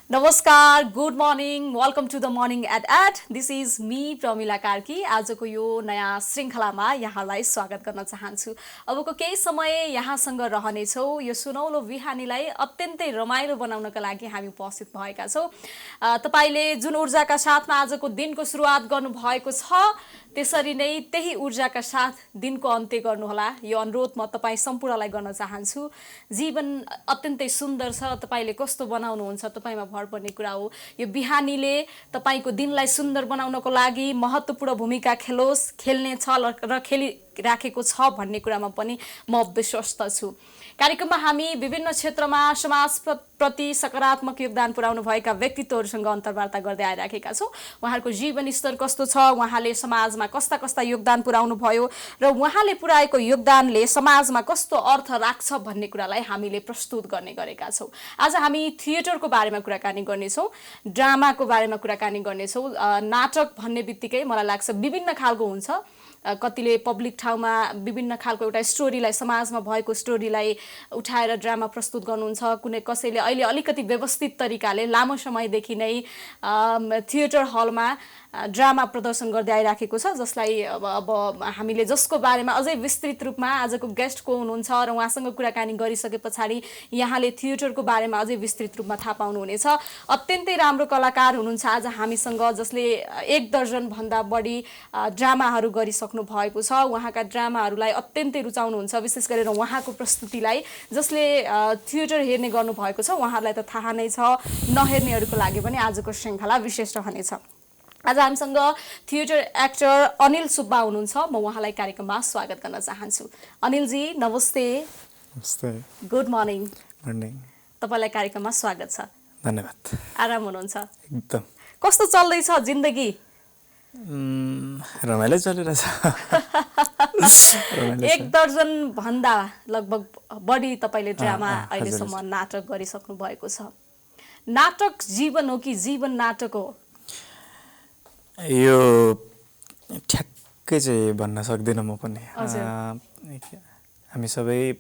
नमस्कार, good morning, welcome to the morning at this is me Pramila Karki. आजको यो नयाँ श्रृङ्खलामा यहाँलाई स्वागत गर्न चाहन्छु। अबको केही समय यहाँसँग रहनेछौँ। यो सुनौलो बिहानीलाई अत्यन्तै रमाइलो बनाउनका लागि हामी उपस्थित भएका छौँ। तपाईँले जुन ऊर्जाका साथमा आजको दिनको सुरुवात गर्नुभएको छ, त्यसरी नै त्यही ऊर्जाका साथ दिनको अन्त्य गर्नुहोला, यो अनुरोध म तपाईँ सम्पूर्णलाई गर्न चाहन्छु। जीवन अत्यन्तै सुन्दर छ, तपाईँले कस्तो बनाउनुहुन्छ तपाईँमा भर पर्ने कुरा हो। यो बिहानीले तपाईँको दिनलाई सुन्दर बनाउनको लागि महत्त्वपूर्ण भूमिका खेल्नेछ र खेलिराखेको छ भन्ने कुरामा पनि म विश्वस्त छु। कार्यक्रममा हामी विभिन्न क्षेत्रमा समाज प्रति सकारात्मक योगदान पुर्याउनु भएका व्यक्तित्वहरूसँग अन्तर्वार्ता गर्दै आइराखेका छौँ। उहाँहरूको जीवन स्तर कस्तो छ, उहाँले समाजमा कस्ता कस्ता योगदान पुर्याउनु भयो र उहाँले पुर्याएको योगदानले समाजमा कस्तो अर्थ राख्छ भन्ने कुरालाई हामीले प्रस्तुत गर्ने गरेका छौँ। आज हामी थिएटरको बारेमा कुराकानी गर्नेछौँ, ड्रामाको बारेमा कुराकानी गर्नेछौँ। नाटक भन्ने बित्तिकै मलाई लाग्छ विभिन्न खालको हुन्छ। कतिले पब्लिक ठाउँमा विभिन्न खालको एउटा स्टोरीलाई, समाजमा भएको स्टोरीलाई उठाएर ड्रामा प्रस्तुत गर्नुहुन्छ। कसैले अहिले अलिकति व्यवस्थित तरिकाले लामो समयदेखि नै थिएटर हलमा ड्रामा प्रदर्शन गर्दै आइराखेको छ, जसलाई अब हामीले जसको बारेमा अझै विस्तृत रूपमा आजको गेस्ट को हुनुहुन्छ र उहाँसँग कुराकानी गरिसके पछाडि यहाँले थिएटरको बारेमा अझै विस्तृत रूपमा थाहा पाउनुहुनेछ। अत्यन्तै राम्रो कलाकार हुनुहुन्छ आज हामीसँग, जसले 1 दर्जनभन्दा बढी ड्रामाहरू गरिसक्नु भएको छ। उहाँका ड्रामाहरूलाई अत्यन्तै रुचाउनुहुन्छ, विशेष गरेर उहाँको प्रस्तुतिलाई। जसले थिएटर हेर्ने गर्नुभएको छ उहाँहरूलाई त थाहा नै छ, नहेर्नेहरूको लागि पनि आजको श्रृङ्खला विशेष रहनेछ। आज हामीसँग थिएटर एक्टर अनिल सुब्बा हुनुहुन्छ। म उहाँलाई कार्यक्रममा स्वागत गर्न चाहन्छु। अनिलजी नमस्ते। नमस्ते। Good morning. मर्निङ। तपाईँलाई कार्यक्रममा स्वागत छ। धन्यवाद। आराम हुनुहुन्छ? एकदम। कस्तो चल्दैछ जिन्दगी? रमाइलो चलिरहेछ। 1 दर्जन भन्दा लगभग बढी तपाईँले ड्रामा अहिलेसम्म नाटक गरिसक्नु भएको छ। नाटक जीवन हो कि जीवन नाटक हो? यो ठ्याक्कै चाहिँ भन्न सक्दिनँ म पनि। हामी सबै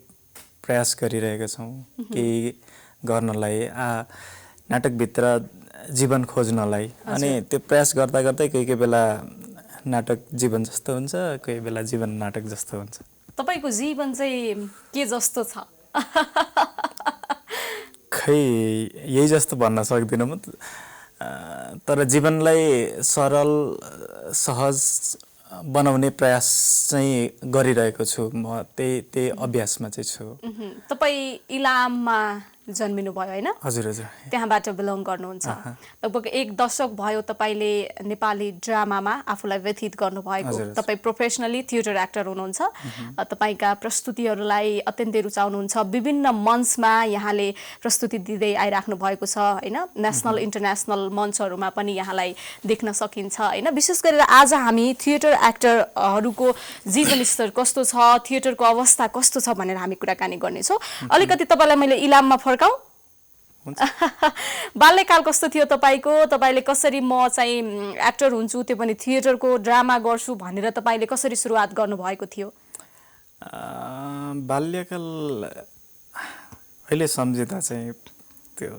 प्रयास गरिरहेका छौँ केही गर्नलाई, नाटकभित्र जीवन खोज्नलाई। अनि त्यो प्रयास गर्दा गर्दै कोही बेला नाटक जीवन जस्तो हुन्छ, कोही बेला जीवन नाटक जस्तो हुन्छ। तपाईँको जीवन चाहिँ के जस्तो छ? खै यही जस्तो भन्न सक्दिनँ म, तर जीवनलाई सरल सहज बनाउने प्रयास चाहिँ गरिरहेको छु म। त्यही अभ्यासमा चाहिँ छु। तपाईँ इलाममा जन्मिनु भयो होइन? हजुर हजुर। त्यहाँबाट बिलोङ गर्नुहुन्छ। लगभग 1 दशक भयो तपाईँले नेपाली ड्रामामा आफूलाई व्यतीत गर्नुभएको। तपाईँ प्रोफेसनली थिएटर एक्टर हुनुहुन्छ। तपाईँका प्रस्तुतिहरूलाई अत्यन्तै रुचाउनुहुन्छ। विभिन्न मञ्चमा यहाँले प्रस्तुति दिँदै आइराख्नु भएको छ होइन? नेसनल इन्टरनेसनल मञ्चहरूमा पनि यहाँलाई देख्न सकिन्छ होइन? विशेष गरेर आज हामी थिएटर एक्टरहरूको जीवन स्तर कस्तो छ, थिएटरको अवस्था कस्तो छ भनेर हामी कुराकानी गर्नेछौँ। अलिकति तपाईँलाई मैले इलाममा बाल्यकाल कस्तो थियो तपाईँको? तपाईँले कसरी म चाहिँ एक्टर हुन्छु, त्यो पनि थिएटरको ड्रामा गर्छु भनेर तपाईँले कसरी सुरुवात गर्नुभएको थियो? बाल्यकाल अहिले सम्झिँदा चाहिँ त्यो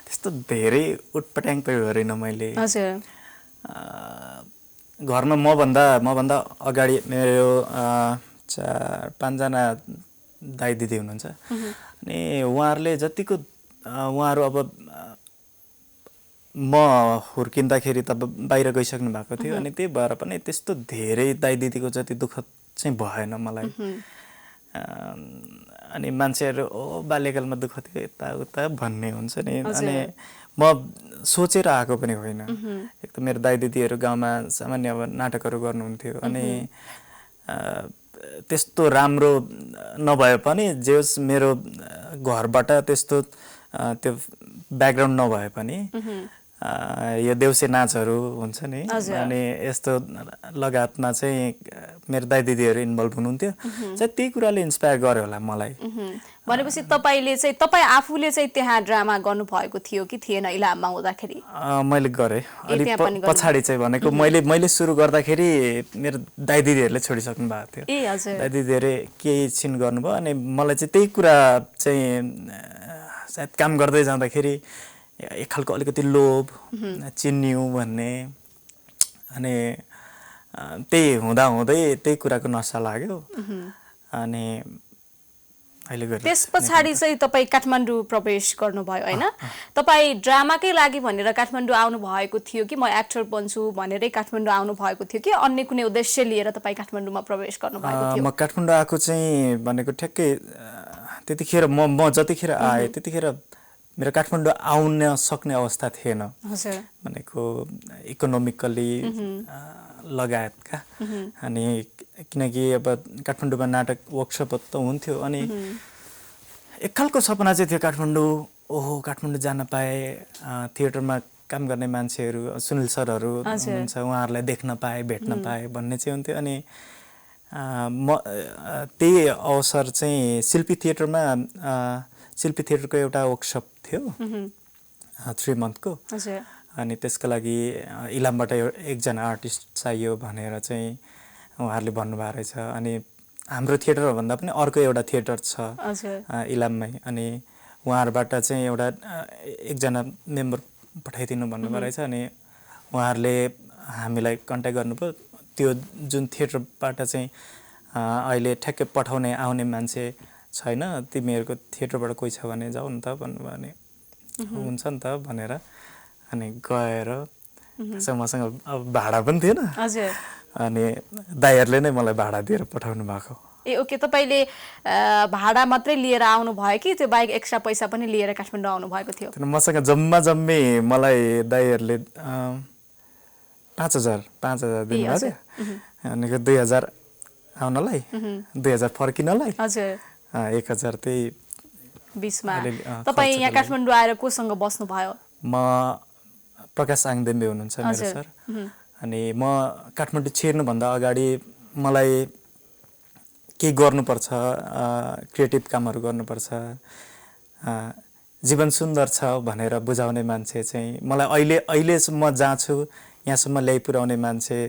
त्यस्तो धेरै उटपट्याङ त गरेन मैले। हजुर। घरमा मभन्दा अगाडि मेरो 4-5 जना दाइ दिदी हुनुहुन्छ। अनि उहाँहरूले जतिको उहाँहरू अब म हुर्किँदाखेरि त बाहिर गइसक्नु भएको थियो। अनि त्यही भएर पनि त्यस्तो धेरै दाइ दिदीको जति दुःख चाहिँ भएन मलाई। अनि मान्छेहरू बाल्यकालमा दुःख थियो यताउता भन्ने हुन्छ नि। अनि म सोचेर आएको पनि होइन। एक त मेरो दाइ दिदीहरू गाउँमा सामान्य अब नाटकहरू गर्नुहुन्थ्यो। अनि त्यस्तो राम्रो नभए पनि जे होस् मेरो घरबाट त्यस्तो त्यो ब्याकग्राउन्ड नभए पनि यो देउसे नाचहरू हुन्छ नि, अनि यस्तो लगायतमा चाहिँ मेरो दाइ दिदीहरू इन्भल्भ हुनुहुन्थ्यो। चाहिँ त्यही कुराले इन्सपायर गर्यो होला मलाई। भनेपछि तपाईँ आफूले चाहिँ त्यहाँ ड्रामा गर्नुभएको थियो कि थिएन इलाममा हुँदाखेरि? मैले गरेँ अलिक पछाडि चाहिँ। भनेको मैले सुरु गर्दाखेरि मेरो दाइ दिदीहरूले छोडिसक्नु भएको थियो। दाइ दिदीहरू केही छिन गर्नुभयो। अनि मलाई चाहिँ त्यही कुरा चाहिँ सायद काम गर्दै जाँदाखेरि एक खालको अलिकति लोभ चिन्नियो भन्ने अनि त्यही हुँदै त्यही कुराको नसा लाग्यो अनि अहिले गएर त्यस पछाडि चाहिँ तपाईँ काठमाडौँ प्रवेश गर्नुभयो होइन तपाईँ ड्रामाकै लागि भनेर काठमाडौँ आउनु भएको थियो कि म एक्टर बन्छु भनेरै काठमाडौँ आउनु भएको थियो कि अन्य कुनै उद्देश्य लिएर तपाईँ काठमाडौँमा प्रवेश गर्नुभएको थियो म काठमाडौँ आएको चाहिँ भनेको ठ्याक्कै त्यतिखेर म जतिखेर आएँ त्यतिखेर मेरो काठमाडौँ आउन सक्ने अवस्था थिएन भनेको इकोनोमिकली लगायतका अनि किनकि अब काठमाडौँमा नाटक वर्कसप त हुन्थ्यो अनि एक खालको सपना चाहिँ थियो काठमाडौँ ओहो काठमाडौँ जान पाएँ थिएटरमा काम गर्ने मान्छेहरू सुनिल सरहरू हुनुहुन्छ उहाँहरूलाई देख्न पाएँ भेट्न पाएँ भन्ने चाहिँ हुन्थ्यो अनि म त्यही अवसर चाहिँ शिल्पी थिएटरको एउटा वर्कसप थियो 3 मन्थको अनि त्यसको लागि इलामबाट एकजना आर्टिस्ट चाहियो भनेर चाहिँ उहाँहरूले भन्नुभएको रहेछ अनि हाम्रो थिएटर भन्दा पनि अर्को एउटा थिएटर छ इलाममै अनि उहाँहरूबाट चाहिँ एकजना मेम्बर पठाइदिनु भन्नुभएको रहेछ अनि उहाँहरूले हामीलाई कन्ट्याक्ट गर्नुभयो त्यो जुन थिएटरबाट चाहिँ अहिले ठ्याक्कै आउने मान्छे छैन तिमीहरूको थिएटरबाट कोही छ भने जाऊ न त भन्नुभयो अनि हुन्छ नि त भनेर अनि गएर मसँग अब भाडा पनि थिएन अनि दाइहरूले नै मलाई भाडा दिएर पठाउनु भएको ए ओके तपाईँले भाडा मात्रै लिएर आउनु भयो कि त्यो बाहेक एक्स्ट्रा पैसा पनि लिएर काठमाडौँ आउनु भएको थियो मसँग जम्मै मलाई दाइहरूले 5000 दिनुभएको थियो अनि 2000 आउनलाई 2000 फर्किनलाई हजुर 1000 त्यही 20 मा तपाईँ यहाँ काठमाडौँ आएर कोसँग बस्नु भयो म प्रकाश आङदेम्बे हुनुहुन्छ मेरो सर अनि म काठमाडौँ छिर्नुभन्दा अगाडि मलाई के गर्नुपर्छ क्रिएटिभ कामहरू गर्नुपर्छ जीवन सुन्दर छ भनेर बुझाउने मान्छे चाहिँ मलाई अहिले म जहाँ छु यहाँसम्म ल्याइपुर्याउने मान्छे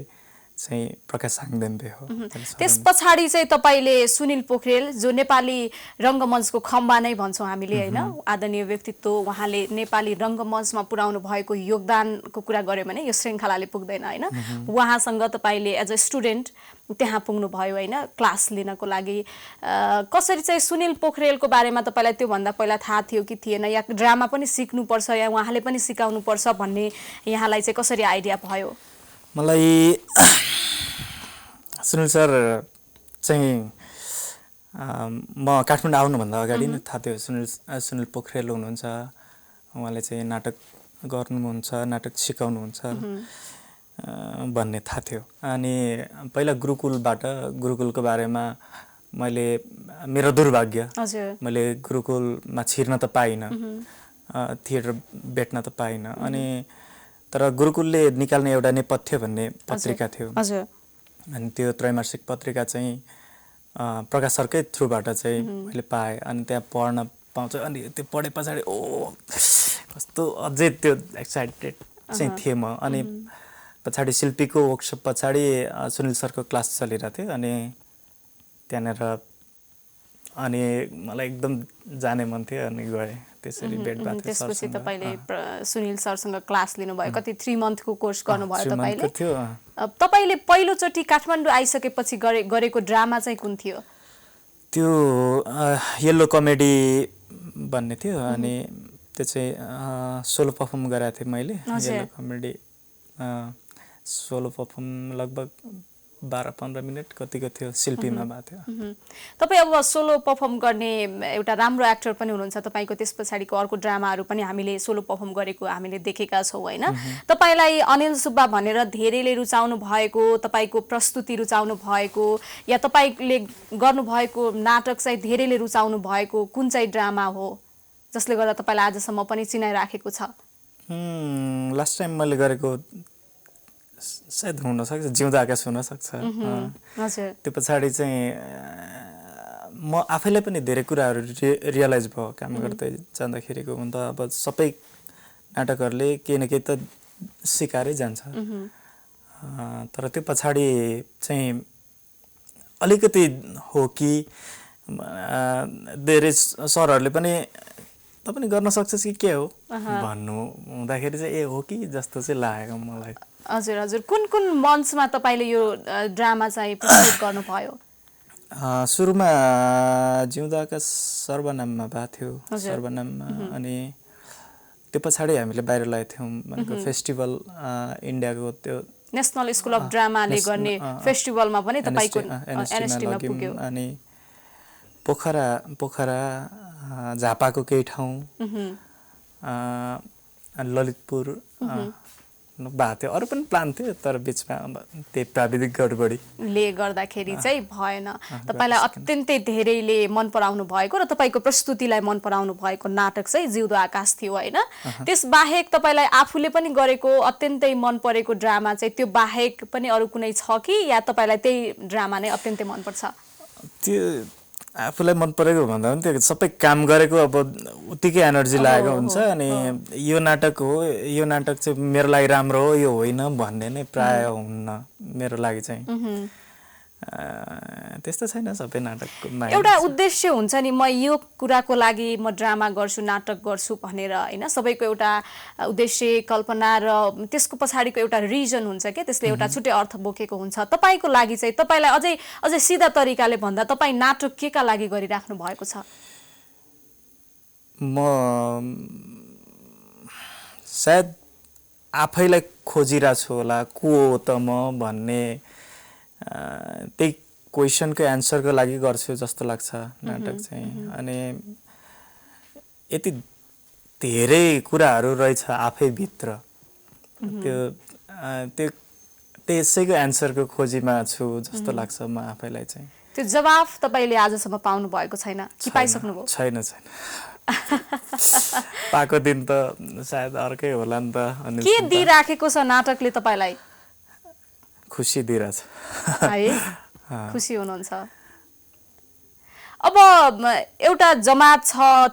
चाहिँ प्रकाश आङदेम्बे हो त्यस पछाडि चाहिँ तपाईँले सुनिल पोखरेल जो नेपाली रङ्गमञ्चको खम्बा नै भन्छौँ हामीले होइन आदरणीय व्यक्तित्व उहाँले नेपाली रङ्गमञ्चमा पुर्याउनु भएको योगदानको कुरा गऱ्यो भने यो श्रृङ्खलाले पुग्दैन होइन उहाँसँग तपाईँले एज अ स्टुडेन्ट त्यहाँ पुग्नुभयो होइन क्लास लिनको लागि कसरी चाहिँ सुनिल पोखरेलको बारेमा तपाईँलाई त्योभन्दा पहिला थाहा थियो कि थिएन या ड्रामा पनि सिक्नुपर्छ या उहाँले पनि सिकाउनुपर्छ भन्ने यहाँलाई चाहिँ कसरी आइडिया भयो मलाई सुनिल सर चाहिँ म काठमाडौँ आउनुभन्दा अगाडि नै थाहा थियो सुनिल पोखरेल हुनुहुन्छ उहाँले चाहिँ नाटक गर्नुहुन्छ नाटक सिकाउनुहुन्छ भन्ने थाहा थियो अनि पहिला गुरुकुलको बारेमा मैले मेरो दुर्भाग्य मैले गुरुकुलमा छिर्न त पाइनँ थिएटर भेट्न त पाइनँ अनि तर गुरुकुलले निकाल्ने एउटा नेपथ्य भन्ने पत्रिका थियो अनि त्यो त्रैमासिक पत्रिका चाहिँ प्रकाश सरकै थ्रुबाट चाहिँ मैले पाएँ अनि त्यहाँ पढ्न पाउँछ अनि त्यो पढे पछाडि कस्तो अझै त्यो एक्साइटेड चाहिँ थिएँ म अनि पछाडि शिल्पीको वर्कसप पछाडि सुनिल सरको क्लास चलिरहेको थियो अनि त्यहाँनिर अनि मलाई एकदम जाने मन थियो अनि गएँ त्यसरी भेट भएको थियो त्यसपछि तपाईँले सुनिल सरसँग क्लास लिनुभयो कति 3 मन्थको कोर्स गर्नुभयो तपाईँले तपाईँले पहिलोचोटि काठमाडौँ आइसकेपछि गरेको ड्रामा चाहिँ कुन थियो त्यो येल्लो कमेडी भन्ने थियो अनि त्यो चाहिँ सोलो पर्फर्म गराएको थिएँ मैले येल्लो कमेडी सोलो पर्फर्म लगभग 12-15 मिनट कतिको थियो शिल्पीमा भएको थियो तपाईँ अब सोलो पर्फर्म गर्ने एउटा राम्रो एक्टर पनि हुनुहुन्छ तपाईँको त्यस पछाडिको अर्को ड्रामाहरू पनि हामीले सोलो पर्फर्म गरेको हामीले देखेका छौँ होइन तपाईँलाई अनिल सुब्बा भनेर धेरैले रुचाउनु भएको तपाईँको प्रस्तुति रुचाउनु भएको या तपाईँले गर्नुभएको नाटक चाहिँ धेरैले रुचाउनु भएको कुन चाहिँ ड्रामा हो जसले गर्दा तपाईँलाई आजसम्म पनि चिनाइराखेको छ लास्ट टाइम मैले गरेको सायद हुनसक्छ जिउँदो आकाश हुनसक्छ त्यो पछाडि चाहिँ म आफैलाई पनि धेरै कुराहरू रियलाइज भयो काम गर्दै जाँदाखेरिको हुन त अब सबै नाटकहरूले केही न केही त सिकाएरै जान्छ तर त्यो पछाडि चाहिँ अलिकति हो कि धेरै सरहरूले पनि त पनि गर्न सक्छस् कि के हो भन्नु हुँदाखेरि चाहिँ हो कि जस्तो चाहिँ लागेको मलाई। हजुर हजुर, कुन कुन मञ्चमा तपाईँले यो ड्रामा चाहिँ प्रस्तुत गर्नुभयो? सुरुमा जिउँदाका सर्वनाममा भएको थियो, सर्वनाममा। अनि त्यो पछाडि हामीले बाहिर लगाएको थियौँ भनेको फेस्टिभल, इन्डियाको त्यो नेसनल स्कुल अफ ड्रामाले गर्ने फेस्टिभलमा पनि तपाईँको एनएसटीमा पुग्यो। अनि पोखरा झापाको केही ठाउँ, ललितपुर भएको थियो। अरू पनि प्लान थियो तर बिचमा त्यही प्राविधिक गडबडीले गर्दाखेरि चाहिँ भएन। तपाईँलाई अत्यन्तै धेरैले मन पराउनु भएको र तपाईँको प्रस्तुतिलाई मन पराउनु भएको नाटक चाहिँ जिउँदो आकाश थियो होइन? त्यसबाहेक तपाईँलाई आफूले पनि गरेको अत्यन्तै मन परेको ड्रामा चाहिँ त्यो बाहेक पनि अरू कुनै छ कि या तपाईँलाई त्यही ड्रामा नै अत्यन्तै मनपर्छ? त्यो आफूलाई मन परेको भन्दा पनि त्यो सबै काम गरेको अब उत्तिकै एनर्जी लागेको हुन्छ। अनि यो नाटक हो, यो नाटक चाहिँ मेरो लागि राम्रो हो, यो होइन भन्ने नै प्राय हुन्न मेरो लागि चाहिँ। त्यस्तो छैन सबै नाटकमा एउटा उद्देश्य हुन्छ नि, म यो कुराको लागि म ड्रामा गर्छु, नाटक गर्छु भनेर होइन? सबैको एउटा उद्देश्य, कल्पना र त्यसको पछाडिको एउटा रिजन हुन्छ क्या, त्यसले एउटा छुट्टै अर्थ बोकेको हुन्छ। तपाईँको लागि चाहिँ तपाईँलाई अझै सिधा तरिकाले भन्दा तपाईँ नाटक केका लागि गरिराख्नु भएको छ? म सायद आफैलाई खोजिरहेको छु होला, को हो त म भन्ने त्यही क्वेसनको एन्सरको लागि गर्छु जस्तो लाग्छ नाटक चाहिँ। अनि यति धेरै कुराहरू रहेछ आफैभित्र, त्यो त्यसैको एन्सरको खोजीमा छु जस्तो लाग्छ म आफैलाई चाहिँ। त्यो जवाफ तपाईँले आजसम्म पाउनु भएको छैन कि पाइसक्नुभयो? छैन पाएको दिन त सायद अर्कै होला नि त। अनि के दिइराखेको छ नाटकले तपाईँलाई? खुसी दिइरहेछ है, खुसी हुनुहुन्छ। अब एउटा जमात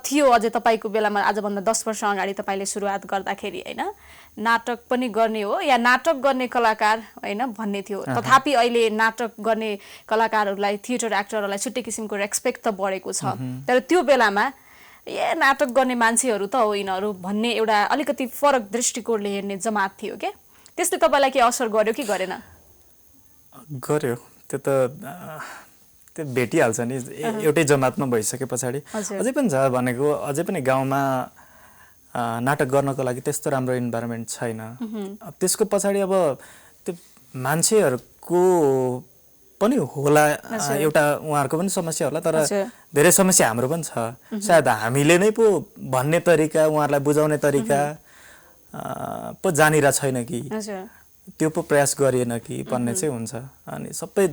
थियो अझै तपाईँको बेलामा, आजभन्दा 10 वर्ष अगाडि तपाईँले सुरुवात गर्दाखेरि होइन? नाटक पनि गर्ने हो या नाटक गर्ने कलाकार होइन भन्ने थियो। तथापि अहिले नाटक गर्ने कलाकारहरूलाई, थिएटर एक्टरहरूलाई छुट्टै किसिमको रेस्पेक्ट त बढेको छ। तर त्यो बेलामा नाटक गर्ने मान्छेहरू त हो यिनीहरू भन्ने एउटा अलिकति फरक दृष्टिकोणले हेर्ने जमात थियो क्या। त्यसले तपाईँलाई के असर गर्यो कि गरेन? गर्यो, त्यो त त्यो भेटिहाल्छ नि एउटै जमातमा भइसके पछाडि। अझै पनि छ भनेको, अझै पनि गाउँमा नाटक गर्नको लागि त्यस्तो राम्रो इन्भाइरोमेन्ट छैन। त्यसको पछाडि अब त्यो मान्छेहरूको पनि होला, एउटा उहाँहरूको पनि समस्या होला, तर धेरै समस्या हाम्रो पनि छ। सायद हामीले नै पो भन्ने तरिका, उहाँहरूलाई बुझाउने तरिका पो जानिरहेको छैन कि, त्यो पो प्रयास गरिएन कि भन्ने चाहिँ हुन्छ। अनि सबै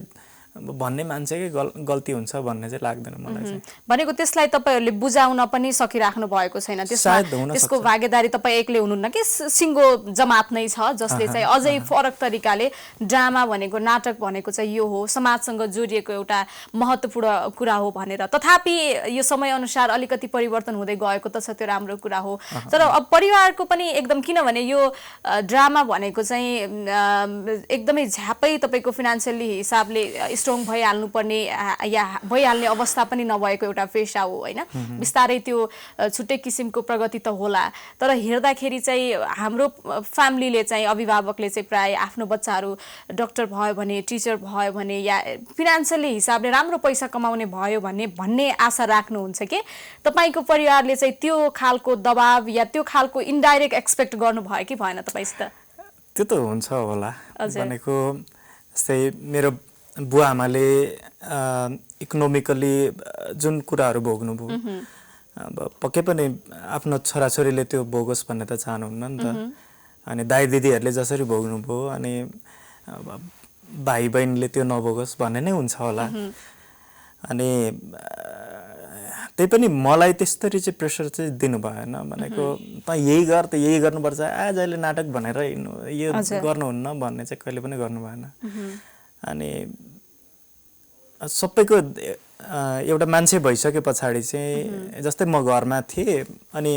भन्ने मान्छेकै गल्ती हुन्छ भन्ने चाहिँ लाग्दैन मलाई चाहिँ। भनेको त्यसलाई तपाईँहरूले बुझाउन पनि सकिराख्नु भएको छैन, त्यसको भागीदारी तपाईँ एक्लै हुनुहुन्न कि सिङ्गो जमात नै छ जसले चाहिँ अझै फरक तरिकाले ड्रामा भनेको, नाटक भनेको चाहिँ यो हो, समाजसँग जोडिएको एउटा महत्त्वपूर्ण कुरा हो भनेर। तथापि यो समयअनुसार अलिकति परिवर्तन हुँदै गएको त छ, त्यो राम्रो कुरा हो। तर अब परिवारको पनि एकदम, किनभने यो ड्रामा भनेको चाहिँ एकदमै झ्यापै तपाईँको फिनान्सियली हिसाबले स्ट्रङ भइहाल्नुपर्ने या भइहाल्ने अवस्था पनि नभएको एउटा पेसा हो होइन? बिस्तारै त्यो छुट्टै किसिमको प्रगति त होला, तर हेर्दाखेरि चाहिँ हाम्रो फ्यामिलीले चाहिँ, अभिभावकले चाहिँ प्राय आफ्नो बच्चाहरू डक्टर भयो भने, टिचर भयो भने या फिनान्सियली हिसाबले राम्रो पैसा कमाउने भयो भन्ने आशा राख्नुहुन्छ कि तपाईँको परिवारले चाहिँ त्यो खालको दबाब या त्यो खालको इन्डाइरेक्ट एक्सपेक्ट गर्नुभयो कि भएन तपाईँसित? त्यो त हुन्छ होला भनेको, जस्तै मेरो बुवा आमाले इकोनोमिकली जुन कुराहरू भोग्नुभयो, अब पक्कै पनि आफ्नो छोराछोरीले त्यो भोगोस् भन्ने त चाहनुहुन्न नि त। अनि दाइ दिदीहरूले जसरी भोग्नुभयो, अनि भाइ बहिनीले त्यो नभोगोस् भन्ने नै हुन्छ होला। अनि त्यही पनि मलाई त्यसरी चाहिँ प्रेसर चाहिँ दिनु भएन, भनेको त यही गर, त यही गर्नुपर्छ, आज अहिले नाटक भनेर यो गर्नुहुन्न भन्ने चाहिँ कहिले पनि गर्नु भएन। अनि सबैको एउटा मान्छे भइसके पछाडि चाहिँ, जस्तै म घरमा थिएँ अनि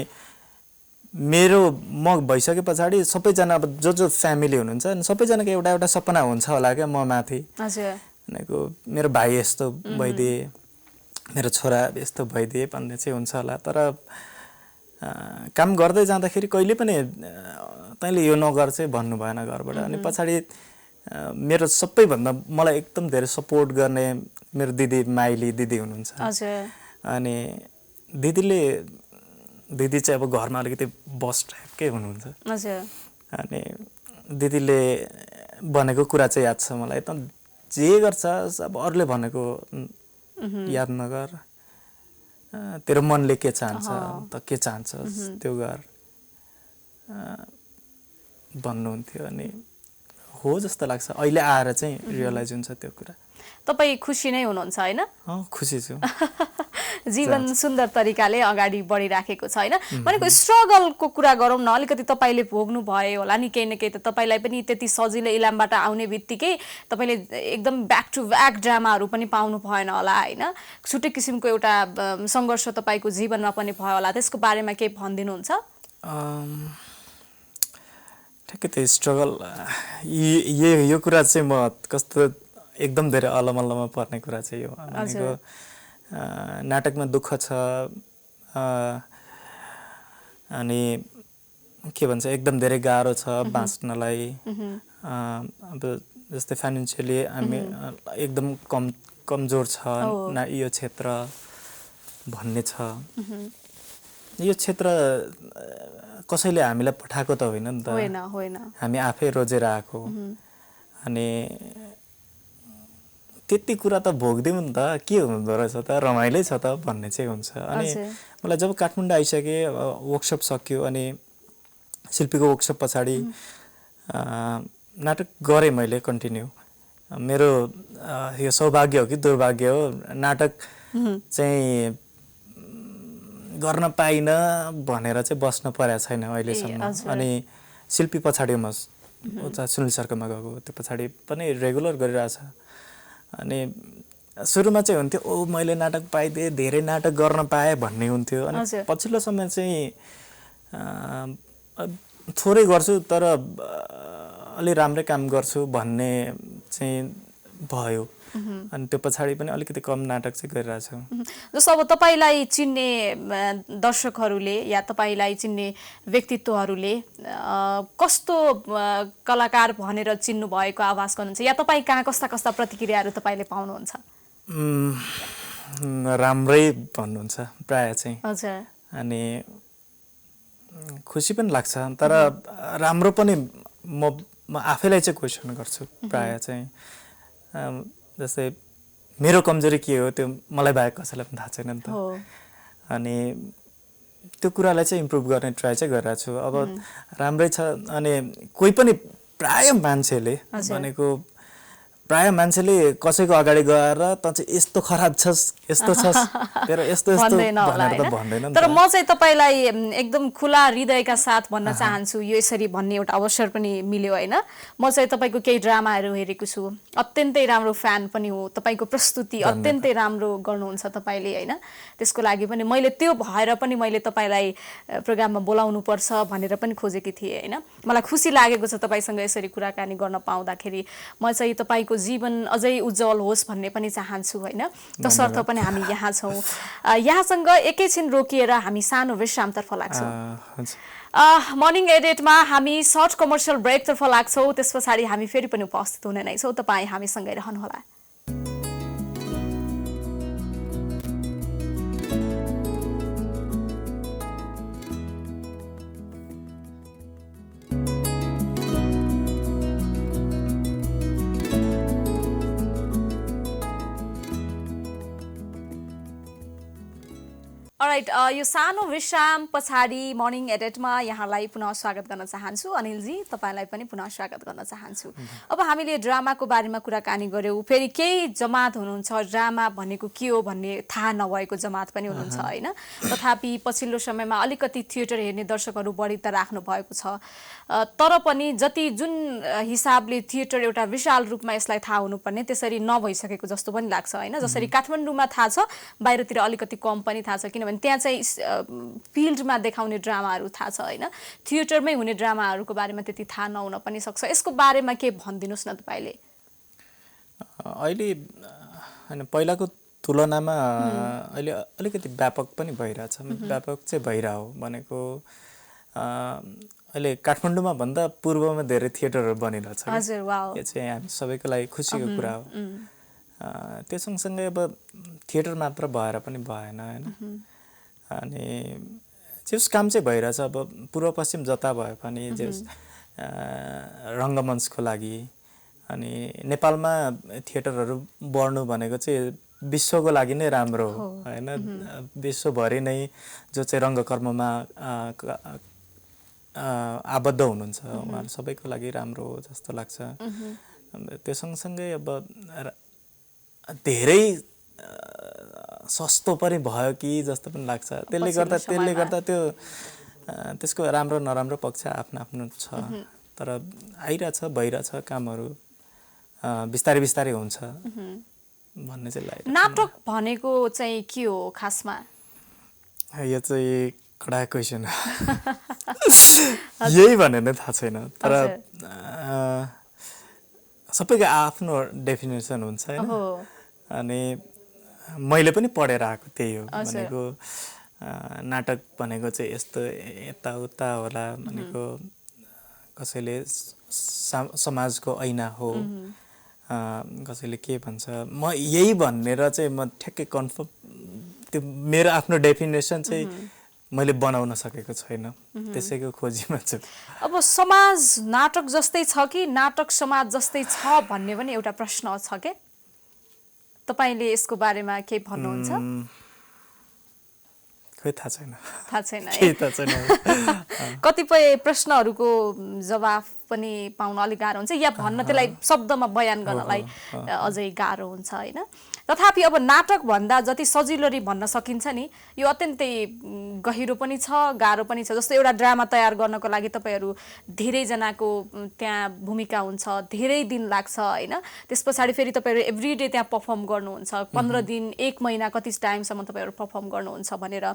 म भइसके पछाडि सबैजना, अब जो फ्यामिली हुनुहुन्छ अनि सबैजनाको एउटा एउटा सपना हुन्छ होला क्या म माथि। भनेको मेरो भाइ यस्तो भइदिए, मेरो छोरा यस्तो भइदिए भन्ने चाहिँ हुन्छ होला। तर काम गर्दै जाँदाखेरि कहिले पनि तैँले यो नगर चाहिँ भन्नु भएन घरबाट। अनि पछाडि मेरो सबैभन्दा मलाई एकदम धेरै सपोर्ट गर्ने मेरो दिदी माइली दिदी हुनुहुन्छ। अनि दिदी चाहिँ अब घरमा अलिकति बस टाइपकै हुनुहुन्छ। अनि दिदीले भनेको कुरा चाहिँ याद छ मलाई, त जे गर्छस् अब अरूले भनेको याद नगर, तेरो मनले के चाहन्छ त के चाहन्छस् त्यो गर भन्नुहुन्थ्यो। अनि हो जस्तो लाग्छ अहिले आएर चाहिँ रियलाइज हुन्छ त्यो कुरा। तपाईँ खुसी नै हुनुहुन्छ होइन? खुसी छु। जीवन सुन्दर तरिकाले अगाडि बढिराखेको छ होइन? भनेको स्ट्रगलको कुरा गरौँ न, अलिकति तपाईँले भोग्नु भयो होला नि केही न केही त। तपाईँलाई पनि त्यति सजिलो इलामबाट आउने बित्तिकै तपाईँले एकदम ब्याक टु ब्याक ड्रामाहरू पनि पाउनु भएन होला होइन? छुट्टै किसिमको एउटा सङ्घर्ष तपाईँको जीवनमा पनि भयो होला, त्यसको बारेमा केही भनिदिनुहुन्छ? ठ्याक्कै त्यो स्ट्रगल यो कुरा चाहिँ म कस्तो एकदम धेरै अलमल्लमा पर्ने कुरा चाहिँ हो। भनेको नाटकमा दुःख छ, अनि के भन्छ एकदम धेरै गाह्रो छ बाँच्नलाई। अब जस्तै फाइनेन्सियली हामी एकदम कमजोर छ यो क्षेत्र भन्ने छ। यो क्षेत्र कसैले हामीलाई पठाएको त होइन नि त, हामी आफै रोजेर आएको। अनि त्यति कुरा त भोग्दिउँ नि त, के हुँदो रहेछ त, रमाइलै छ त भन्ने चाहिँ हुन्छ। अनि मलाई जब काठमाडौँ आइसकेँ, वर्कसप सक्यो, अनि शिल्पीको वर्कसप पछाडि नाटक गरेँ मैले कन्टिन्यू। मेरो यो सौभाग्य हो कि दुर्भाग्य हो, नाटक चाहिँ गर्न पाइनँ भनेर चाहिँ बस्न परेको छैन अहिलेसम्म। अनि शिल्पी पछाडि म सुनिल सरकोमा गएको, त्यो पछाडि पनि रेगुलर गरिरहेछ। अनि सुरुमा चाहिँ हुन्थ्यो ओ मैले नाटक पाइदिएँ, धेरै नाटक गर्न पाएँ भन्ने हुन्थ्यो। अनि पछिल्लो समय चाहिँ थोरै गर्छु तर अलि राम्रै काम गर्छु भन्ने चाहिँ भयो। अनि त्यो पछाडि पनि अलिकति कम नाटक चाहिँ गरिरहेछु। जस्तो अब तपाईँलाई चिन्ने दर्शकहरूले या तपाईँलाई चिन्ने व्यक्तित्वहरूले कस्तो कलाकार भनेर चिन्नु भएको आभास गर्नुहुन्छ, या तपाईँ कहाँ कस्ता कस्ता प्रतिक्रियाहरू तपाईँले पाउनुहुन्छ? राम्रै भन्नुहुन्छ प्रायः चाहिँ। अनि खुसी पनि लाग्छ, तर राम्रो पनि म आफैलाई चाहिँ क्वेसन गर्छु प्रायः चाहिँ। जस्तै मेरो कमजोरी के हो त्यो मलाई बाहेक कसैलाई पनि थाहा छैन नि त। अनि त्यो कुरालाई चाहिँ इम्प्रुभ गर्ने ट्राई चाहिँ गरिरहेको छु। अब राम्रै छ। अनि कोही पनि प्राय मान्छेले भनेको कसैको अगाडि गएर त चाहिँ यस्तो खराब छस्, यस्तो छस्, तेरो यस्तो यस्तो भनेर त भन्दैन। तर म चाहिँ तपाईँलाई एकदम खुला हृदयका साथ भन्न चाहन्छु, यो यसरी भन्ने एउटा अवसर पनि मिल्यो होइन? म चाहिँ तपाईँको केही ड्रामाहरू हेरेको छु, अत्यन्तै राम्रो फ्यान पनि हो। तपाईँको प्रस्तुति अत्यन्तै राम्रो गर्नुहुन्छ तपाईँले होइन? त्यसको लागि पनि मैले त्यो भएर पनि मैले तपाईँलाई प्रोग्राममा बोलाउनु पर्छ भनेर पनि खोजेकी थिएँ होइन? मलाई खुसी लागेको छ तपाईँसँग यसरी कुराकानी गर्न पाउँदाखेरि। म चाहिँ तपाईँको जीवन अझै उज्जवल होस् भन्ने पनि चाहन्छु होइन? तसर्थ पनि हामी यहाँ छौँ। यहाँसँग एकैछिन रोकिएर हामी सानो विश्रामतर्फ लाग्छौँ। मर्निङ एडिटमा हामी सर्ट कमर्सियल ब्रेकतर्फ लाग्छौँ, त्यस पछाडि हामी फेरि पनि उपस्थित हुने नै छौँ। तपाईँ हामीसँगै रहनुहोला। अलराइट, यो सानो विश्राम पछाडि मर्निङ एडिटमा यहाँलाई पुनः स्वागत गर्न चाहन्छु। अनिलजी, तपाईँलाई पनि पुनः स्वागत गर्न चाहन्छु। अब हामीले ड्रामाको बारेमा कुराकानी गऱ्यौँ, फेरि केही जमात हुनुहुन्छ ड्रामा भनेको के हो भन्ने थाहा नभएको जमात पनि हुनुहुन्छ होइन? तथापि पछिल्लो समयमा अलिकति थिएटर हेर्ने दर्शकहरू बढी त राख्नु भएको छ, तर पनि जति जुन हिसाबले थिएटर एउटा विशाल रूपमा यसलाई थाहा हुनुपर्ने त्यसरी नभइसकेको जस्तो पनि लाग्छ होइन? जसरी काठमाडौँमा थाहा छ, बाहिरतिर अलिकति कम पनि थाहा छ, किनभने त्यहाँ चाहिँ फिल्डमा देखाउने ड्रामाहरू थाहा छ होइन? थिएटरमै हुने ड्रामाहरूको बारेमा त्यति थाहा नहुन पनि सक्छ। यसको बारेमा के भनिदिनुहोस् न तपाईँले। अहिले होइन, पहिलाको तुलनामा अहिले अलिकति व्यापक पनि भइरहेछ। व्यापक चाहिँ भइरह्यो भनेको अहिले काठमाडौँमा भन्दा पूर्वमा धेरै थिएटरहरू बनिरहेछ। हजुर, वाओ। यो चाहिँ हामी सबैको लागि खुसीको कुरा हो। त्यो सँगसँगै अब थिएटर मात्र भएर पनि भएन होइन। अनि जेस काम चाहिँ भइरहेछ। अब पूर्व पश्चिम जता भए पनि जेस रङ्गमञ्चको लागि अनि नेपालमा थिएटरहरू बढ्नु भनेको चाहिँ विश्वको लागि नै राम्रो हो होइन। विश्वभरि नै जो चाहिँ रङ्गकर्ममा आबद्ध हुनुहुन्छ उहाँहरू सबैको लागि राम्रो हो जस्तो लाग्छ। त्यो सँगसँगै अब धेरै सस्तो पनि भयो कि जस्तो पनि लाग्छ। त्यसले गर्दा त्यो त्यसको राम्रो नराम्रो पक्ष आफ्नो आफ्नो छ। तर आइरहेछ भइरहेछ कामहरू बिस्तारै बिस्तारै हुन्छ भन्ने चाहिँ लाग्यो। नाटक भनेको चाहिँ के हो खासमा? यो चाहिँ कडा क्वेसन यही भनेर नै थाहा छैन। तर सबैको आफ्नो डेफिनेसन हुन्छ होइन। अनि मैले पनि पढेर आएको त्यही हो भनेको नाटक भनेको चाहिँ यस्तो यताउता होला भनेको कसैले समाजको ऐना हो कसैले के भन्छ। म यही भनेर चाहिँ म ठ्याक्कै कन्फर्म त्यो मेरो आफ्नो डेफिनेसन चाहिँ मैले बनाउन सकेको छैन। त्यसैको खोजीमा छु। अब समाज नाटक जस्तै छ कि नाटक समाज जस्तै छ भन्ने पनि एउटा प्रश्न छ के? तपाईले यसको बारेमा के भन्नुहुन्छ? खोइ थाहा छैन। थाहा छैन है। कतिपय प्रश्नहरूको जवाफ पनि पाउन अलिक गाह्रो हुन्छ या भन्न त्यसलाई शब्दमा बयान गर्नलाई अझै गाह्रो हुन्छ होइन। तथापि अब नाटक भन्दा जति सजिलोरी भन्न सकिन्छ नि यो अत्यन्तै गहिरो पनि छ गाह्रो पनि छ। जस्तो एउटा ड्रामा तयार गर्नको लागि तपाईहरू धेरैजनाको त्यहाँ भूमिका हुन्छ, धेरै दिन लाग्छ होइन। त्यस पछाडि फेरि तपाईहरू एभ्रीडे त्यहाँ पर्फर्म गर्नुहुन्छ, 15 दिन 1 महिना कति टाइमसम्म तपाईहरू पर्फर्म गर्नुहुन्छ भनेर।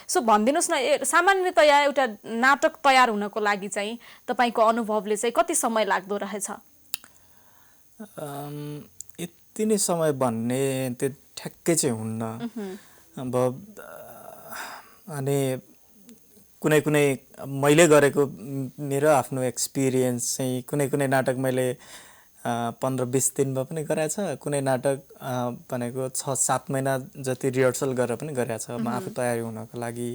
सो भनिदिनुहोस् न सामान्यतया एउटा नाटक तयार हुनको लागि चाहिँ तपाईँको अनुभवले चाहिँ कति समय लाग्दो रहेछ? यति नै समय भन्ने त्यो ठ्याक्कै चाहिँ हुन्न। अब अनि कुनै कुनै मैले गरेको मेरो आफ्नो एक्सपिरियन्स चाहिँ कुनै नाटक मैले 15-20 दिनमा पनि गरेछ। कुनै नाटक भनेको 6-7 महिना जति रिहर्सल गरेर पनि गरेछ म आफू तयारी हुनको लागि।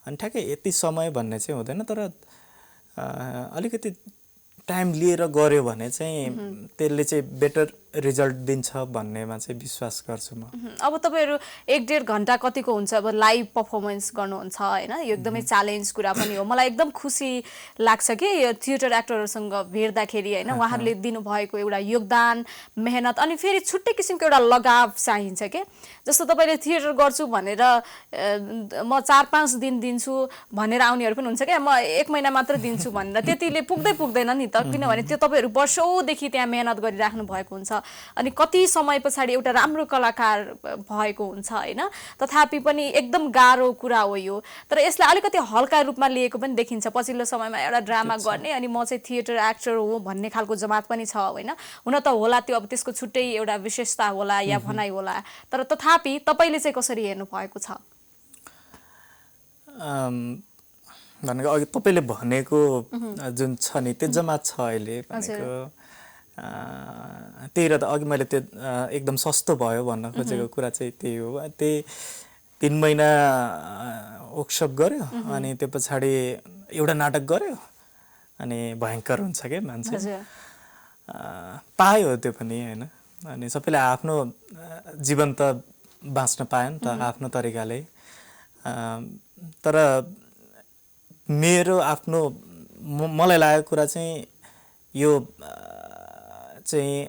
अनि ठ्याक्कै यति समय भन्ने चाहिँ हुँदैन। तर अलिकति टाइम लिएर गर्यो भने चाहिँ त्यसले चाहिँ बेटर रिजल्ट दिन्छ भन्नेमा चाहिँ विश्वास गर्छु म। अब तपाईहरू 1-1.5 घण्टा कतिको हुन्छ अब लाइभ पर्फर्मेन्स गर्नुहुन्छ होइन। यो एकदमै च्यालेन्ज कुरा पनि हो। मलाई एकदम खुसी लाग्छ कि यो थिएटर एक्टरहरूसँग भेट्दाखेरि होइन उहाँहरूले दिनुभएको एउटा योगदान मेहनत अनि फेरि छुट्टै किसिमको एउटा लगाव चाहिन्छ के। जस्तो तपाईले थिएटर गर्छु भनेर म 4-5 दिन दिन्छु भनेर आउनेहरू पनि हुन्छ क्या। म 1 महिना मात्र दिन्छु भनेर त्यतिले पुग्दैन नि त। किनभने त्यो तपाईहरू वर्षौंदेखि त्यहाँ मेहनत गरिराख्नु भएको हुन्छ अनि कति समय पछाडि एउटा राम्रो कलाकार भएको हुन्छ होइन। तथापि पनि एकदम गाह्रो कुरा हो यो। तर यसलाई अलिकति हल्का रूपमा लिएको पनि देखिन्छ। पछिल्लो समयमा एउटा ड्रामा गर्ने अनि म चाहिँ थिएटर एक्टर हो भन्ने खालको जमात पनि छ होइन। हुन त होला त्यो अब त्यसको छुट्टै एउटा विशेषता होला या भनाइ होला। तर तथापि तपाईले चाहिँ कसरी हेर्नु भएको छ? भनेको अघि तपाईले भनेको जुन छ नि त्यो जमात छ अहिले भनेको त्यही र त अघि मैले त्यो एकदम सस्तो भयो भन्न खोजेको कुरा चाहिँ त्यही हो। त्यही 3 महिना वर्कसप गर्यो अनि त्यो पछाडि एउटा नाटक गर्यो अनि भयङ्कर हुन्छ के मान्छे पायो त्यो पनि होइन। अनि सबैले आफ्नो जीवन त बाँच्न पायो नि त आफ्नो तरिकाले। तर मेरो आफ्नो मलाई लागेको कुरा चाहिँ यो चाहिँ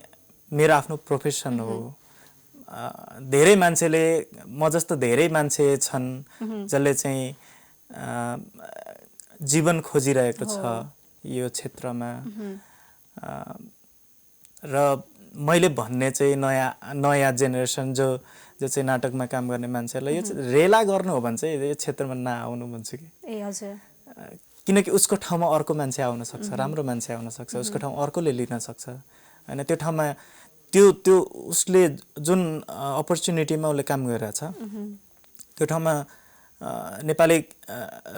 मेरो आफ्नो प्रोफेसन हो। धेरै मान्छेले म जस्तो धेरै मान्छे छन् जसले चाहिँ जीवन खोजिरहेको छ यो क्षेत्रमा। र मैले भन्ने चाहिँ नयाँ जेनेरेसन जो चाहिँ नाटकमा काम गर्ने मान्छेहरूलाई यो रेला गर्नु हो भने चाहिँ यो क्षेत्रमा नआउनु भन्छु कि। ए हजुर। किनकि उसको ठाउँमा अर्को मान्छे आउन सक्छ, राम्रो मान्छे आउन सक्छ, उसको ठाउँ अर्कोले लिन सक्छ होइन। त्यो ठाउँमा त्यो उसले जुन अपर्च्युनिटीमा उसले काम गरिरहेछ त्यो ठाउँमा नेपाली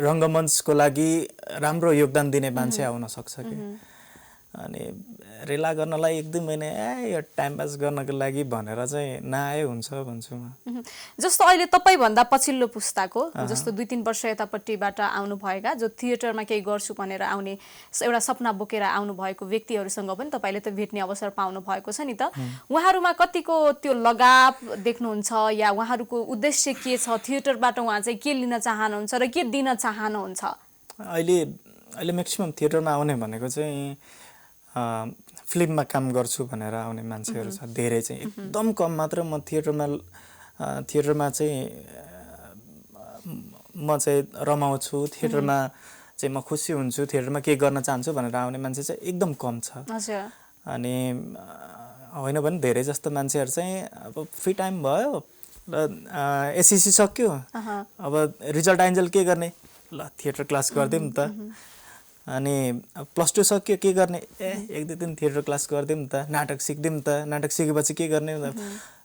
रङ्गमञ्चको लागि राम्रो योगदान दिने मान्छे आउन सक्छ कि अनि रेला गर्नलाई 1-2 महिना यो टाइम पास गर्नको लागि भनेर चाहिँ नआए हुन्छ भन्छु म। जस्तो अहिले तपाईभन्दा पछिल्लो पुस्ताको जस्तो 2-3 वर्ष यतापट्टिबाट आउनु भएका जो थिएटरमा केही गर्छु भनेर आउने एउटा सपना बोकेर आउनु भएको व्यक्तिहरूसँग पनि तपाईले त भेट्ने अवसर पाउनु भएको छ नि त। उहाँहरुमा कतिको त्यो लगाव देख्नुहुन्छ या उहाँहरुको उद्देश्य के छ, थिएटरबाट उहाँ चाहिँ के लिन चाहनुहुन्छ र के दिन चाहनुहुन्छ? अहिले म्याक्सिमम थिएटरमा आउने भनेको चाहिँ फिल्ममा काम गर्छु भनेर आउने मान्छेहरू छ धेरै चाहिँ, एकदम कम मात्र म थिएटरमा चाहिँ म चाहिँ रमाउँछु, थिएटरमा चाहिँ म खुसी हुन्छु, थिएटरमा के गर्न चाहन्छु भनेर आउने मान्छे चाहिँ एकदम कम छ। अनि होइन भने धेरै जस्तो मान्छेहरू चाहिँ अब फ्री टाइम भयो ल एसएससी सक्यो अब रिजल्ट आइन्जेल के गर्ने ल थिएटर क्लास गरिदिउँ त, अनि +2 सक्यो के गर्ने 1-2 दिन थिएटर क्लास गरिदिउँ त, नाटक सिक्दिउँ त, नाटक सिकेपछि के गर्ने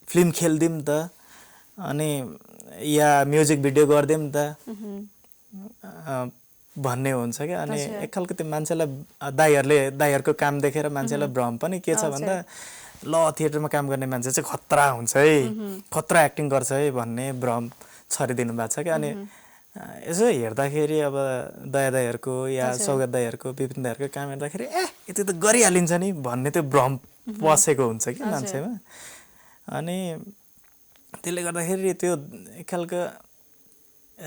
फिल्म खेल्दिउँ त, अनि या म्युजिक भिडियो गरिदिउँ त भन्ने हुन्छ क्या। अनि एक खालको त्यो मान्छेलाई दाइहरूको काम देखेर मान्छेलाई भ्रम पनि के छ भन्दा ल थिएटरमा काम गर्ने मान्छे चाहिँ खतरा हुन्छ है, खतरा एक्टिङ गर्छ है भन्ने भ्रम छरिदिनु भएको छ क्या। अनि यसो हेर्दाखेरि अब दया दाइहरूको या सौगात दाइहरूको विपिन दाइहरूको काम हेर्दाखेरि यति त गरिहालिन्छ नि भन्ने त्यो भ्रम बसेको हुन्छ कि मान्छेमा। अनि त्यसले गर्दाखेरि त्यो एक खालको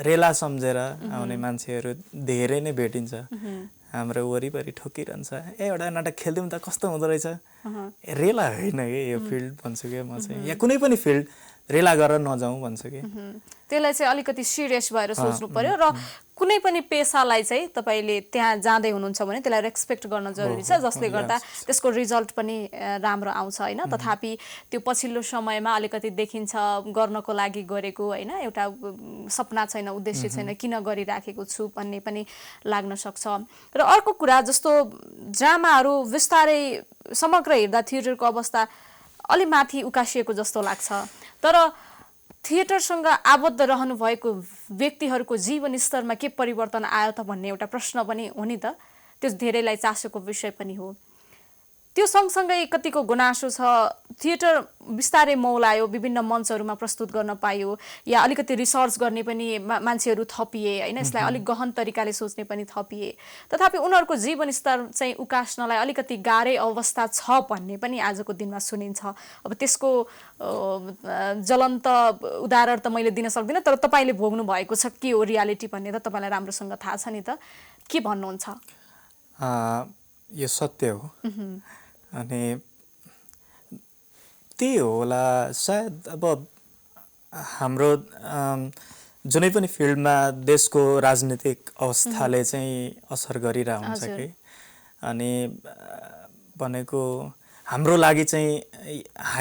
रेला सम्झेर आउने मान्छेहरू धेरै नै भेटिन्छ। हाम्रो वरिपरि ठोकिरहन्छ एउटा नाटक खेल्दिउँ त कस्तो हुँदो रहेछ, रेला होइन कि यो फिल्ड भन्छु कि म चाहिँ, या कुनै पनि फिल्ड रेला गरेर नजाउँ भन्छु कि। त्यसलाई चाहिँ अलिकति सिरियस भएर सोच्नु पर्यो र कुनै पनि पेसालाई चाहिँ तपाईले त्यहाँ जाँदै हुनुहुन्छ भने त्यसलाई रेस्पेक्ट गर्न जरुरी छ, जसले गर्दा त्यसको रिजल्ट पनि राम्रो आउँछ हैन। तथापि त्यो पछिल्लो समयमा अलिकति देखिन्छ गर्नको लागि गरेको हैन, एउटा सपना छैन, उद्देश्य छैन, किन गरिराखेको छु भन्ने पनि लाग्न सक्छ। र अर्को कुरा जस्तो ड्रामाहरू विस्तारै समग्र हेर्दा थिएटरको अवस्था अलि माथि उकासिएको जस्तो लाग्छ, तर थिएटरसँग आबद्ध रहनु भएको व्यक्तिहरूको जीवन स्तरमा के परिवर्तन आयो त भन्ने एउटा प्रश्न पनि हो नि त, त्यो धेरैलाई चासोको विषय पनि हो। त्यो सँगसँगै कतिको गुनासो छ थिएटर बिस्तारै मौलायो, विभिन्न मञ्चहरूमा प्रस्तुत गर्न पाइयो या अलिकति रिसर्च गर्ने पनि मान्छेहरू थपिए हैन, यसलाई अलिक गहन तरिकाले सोच्ने पनि थपिए, तथापि उनीहरूको जीवन स्तर चाहिँ उकास्नलाई अलिकति गाह्रै अवस्था छ भन्ने पनि आजको दिनमा सुनिन्छ। अब त्यसको ज्वलन्त उदाहरण त मैले दिन सक्दिनँ, तर तपाईले भोग्नु भएको छ के हो रियालिटी भन्ने त तपाईलाई राम्रोसँग थाहा छ नि त, के भन्नुहुन्छ? यो सत्य हो। अनि त्यही होला सायद अब हाम्रो जुनै पनि फिल्डमा देशको राजनीतिक अवस्थाले चाहिँ असर गरिरहेको हुन्छ कि। अनि भनेको हाम्रो लागि चाहिँ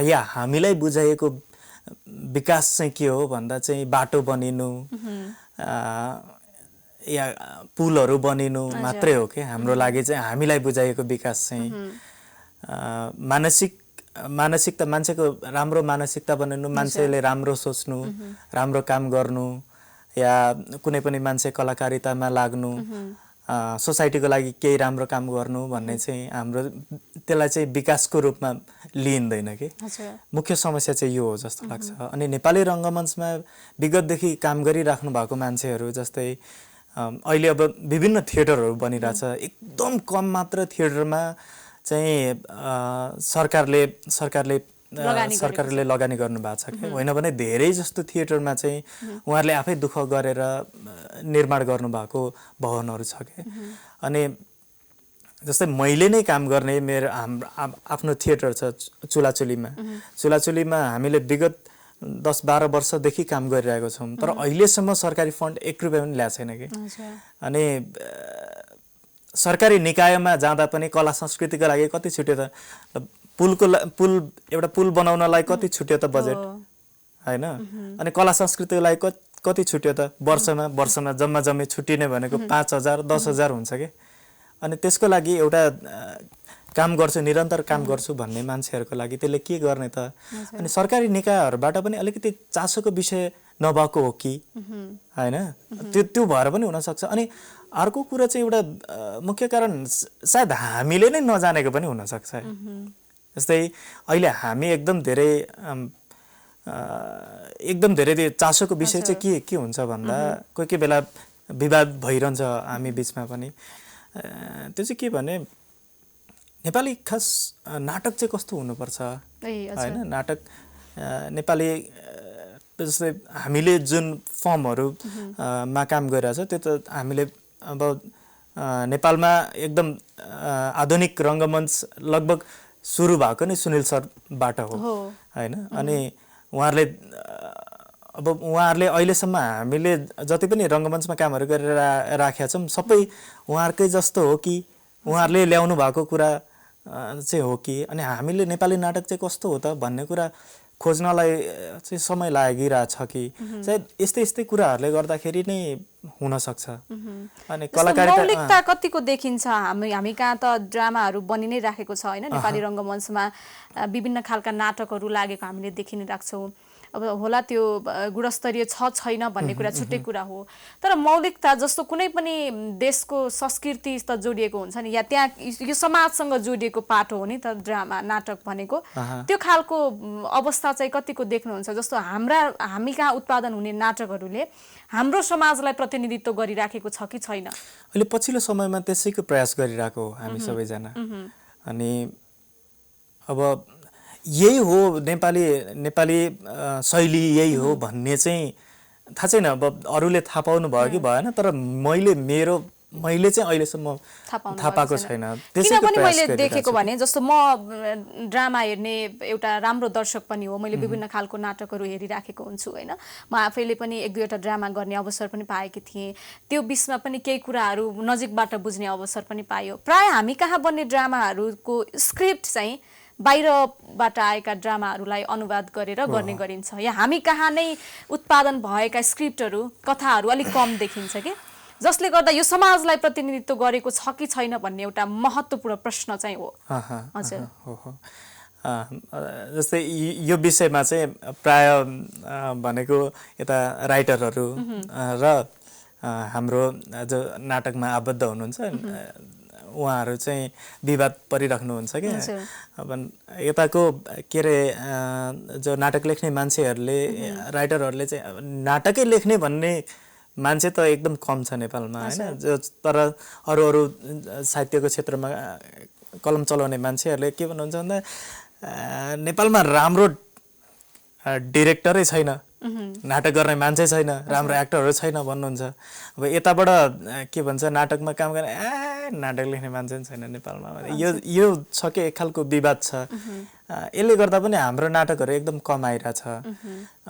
या हामीलाई बुझाइएको विकास चाहिँ के हो भन्दा चाहिँ बाटो बनिनु या पुलहरू बनिनु मात्रै हो कि हाम्रो लागि चाहिँ हामीलाई बुझाइएको विकास चाहिँ मानसिकता मान्छेको राम्रो मानसिकता बनिनु, मान्छेले राम्रो सोच्नु, राम्रो काम गर्नु या कुनै पनि मान्छे कलाकारितामा लाग्नु, सोसाइटीको लागि केही राम्रो काम गर्नु भन्ने चाहिँ हाम्रो त्यसलाई चाहिँ विकासको रूपमा लिइँदैन कि। मुख्य समस्या चाहिँ यो हो जस्तो लाग्छ। अनि नेपाली रङ्गमञ्चमा विगतदेखि काम गरिराख्नु भएको मान्छेहरू जस्तै अहिले अब विभिन्न थिएटरहरू बनिरहेछ, एकदम कम मात्र थिएटरमा चाहिँ सरकारले लगानी गर्नु भएको छ कि, होइन भने धेरै जस्तो थिएटरमा चाहिँ उहाँहरूले आफै दुःख गरेर निर्माण गर्नुभएको भवनहरू छ कि। अनि जस्तै मैले नै काम गर्ने मेरो आफ्नो थिएटर छ चुलाचुलीमा हामीले विगत 10-12 वर्षदेखि काम गरिरहेको छौँ, तर अहिलेसम्म सरकारी फन्ड 1 रुपैयाँ पनि ल्याएको छैन कि। अनि सरकारी निकायमा जाँदा पनि कला संस्कृतिको लागि कति छुट्यो त, एउटा पुल बनाउनलाई कति छुट्यो त बजेट हैन, अनि कला संस्कृतिको लागि कति छुट्यो त वर्षमा जम्मै छुट्टिने भनेको 5,000 10,000 हुन्छ कि। अनि त्यसको लागि एउटा काम गर्छु निरन्तर काम गर्छु भन्ने मान्छेहरूको लागि त्यसले के गर्ने त अनि सरकारी निकायहरूबाट पनि अलिकति चासोको विषय नभएको हो कि हैन त्यो भएर पनि हुनसक्छ अनि अर्को कुरा चाहिँ एउटा मुख्य कारण सायद हामीले नै नजानेको पनि हुनसक्छ जस्तै अहिले हामी एकदम धेरै चासोको विषय चाहिँ के हुन्छ भन्दा कोही कोही बेला विवाद भइरहन्छ हामी बीचमा पनि त्यो चाहिँ के भने नेपाली खास नाटक चाहिँ कस्तो हुनुपर्छ हैन नाटक नेपाली जस्तै हामीले जुन फर्महरुमा काम गरिरहेछ त्यो त हामीले अब नेपालमा एकदम आधुनिक रंगमञ्च लगभग सुरु भएको नै सुनिल सरबाट हो हैन अनि उहाँहरूले अहिलेसम्म हामीले जति पनि रंगमञ्चमा कामहरु गरेर राखेका छौं सबै उहाँहरुकै जस्तो हो कि उहाँहरूले ल्याउनु भएको कुरा चाहिँ हो कि अनि हामीले नेपाली नाटक चाहिँ कस्तो हो त भन्ने कुरा खोज्नलाई चाहिँ समय लागिरहेछ कि सायद यस्तै कुराहरुले गर्दाखेरि नै हुन सक्छ अनि कलाकारिता मौलिकता कतिको देखिन्छ हामी कहाँ त ड्रामाहरु बनि नै राखेको छ हैन नेपाली रंगमञ्चमा विभिन्न खालका नाटकहरु लागेको हामीले देखि नै राख्छौं अब होला त्यो गुणस्तरीय छैन भन्ने कुरा छुट्टै कुरा हो तर मौलिकता जस्तो कुनै पनि देशको संस्कृति त जोडिएको हुन्छ नि या त्यहाँ यो समाजसँग जोडिएको पाटो हो नि त ड्रामा नाटक भनेको त्यो खालको अवस्था चाहिँ कतिको देख्नुहुन्छ जस्तो हामी कहाँ उत्पादन हुने नाटकहरुले हाम्रो समाजलाई प्रतिनिधित्व गरिराखेको छ कि छैन अहिले पछिल्लो समयमा त्यसैको प्रयास गरिराको हो हामी सबैजना अनि अब यही हो नेपाली शैली यही हो भन्ने चाहिँ थाहा छैन अब अरूले थाहा पाउनु भयो कि भएन तर मैले चाहिँ अहिलेसम्म थाहा पाएको छैन किनभने मैले देखेको भने जस्तो म ड्रामा हेर्ने एउटा राम्रो दर्शक पनि हो मैले विभिन्न खालको नाटकहरु हेरिराखेको हुन्छु हैन म आफैले पनि एक दुईवटा ड्रामा गर्ने अवसर पनि पाएकी थिए त्यो बीचमा पनि केही कुराहरु नजिकबाट बुझ्ने अवसर पनि पायो प्राय हामी कहाँ बन्ने ड्रामाहरुको स्क्रिप्ट चाहिँ बाहिरबाट आएका ड्रामाहरुलाई अनुवाद गरेर गर्ने गरिन्छ या हामी कहाँ नै उत्पादन भएका स्क्रिप्टहरु कथाहरु अलि कम देखिन्छ के जसले गर्दा यो समाजलाई प्रतिनिधित्व गरेको छ कि छैन भन्ने एउटा महत्त्वपूर्ण प्रश्न चाहिँ हो हजुर जस्तै यो विषयमा चाहिँ प्राय भनेको यता राइटरहरु र हाम्रो जो नाटकमा आबद्ध हुनुहुन्छ उहाँहरु चाहिँ विवाद परिराख्नुहुन्छ के अब यताको के रे जो नाटक लेख्ने मान्छेहरुले राइटरहरुले चाहिँ नाटकै लेख्ने भन्ने मान्छे त एकदम कम छ नेपालमा हैन तर अरु साहित्यको क्षेत्रमा कलम चलाउने मान्छेहरुले के भन्नुहुन्छ भन्दा नेपालमा राम्रो डाइरेक्टरै छैन नाटक गर्ने मान्छे छैन राम्रो एक्टरहरु छैन भन्नुहुन्छ अब यताबाट के भन्छ नाटकमा काम गर्ने नाटक लेख्ने मान्छे छैन नेपालमा यो छ के एक खालको विवाद छ यसले गर्दा पनि हाम्रो नाटकहरु एकदम कम आइराछ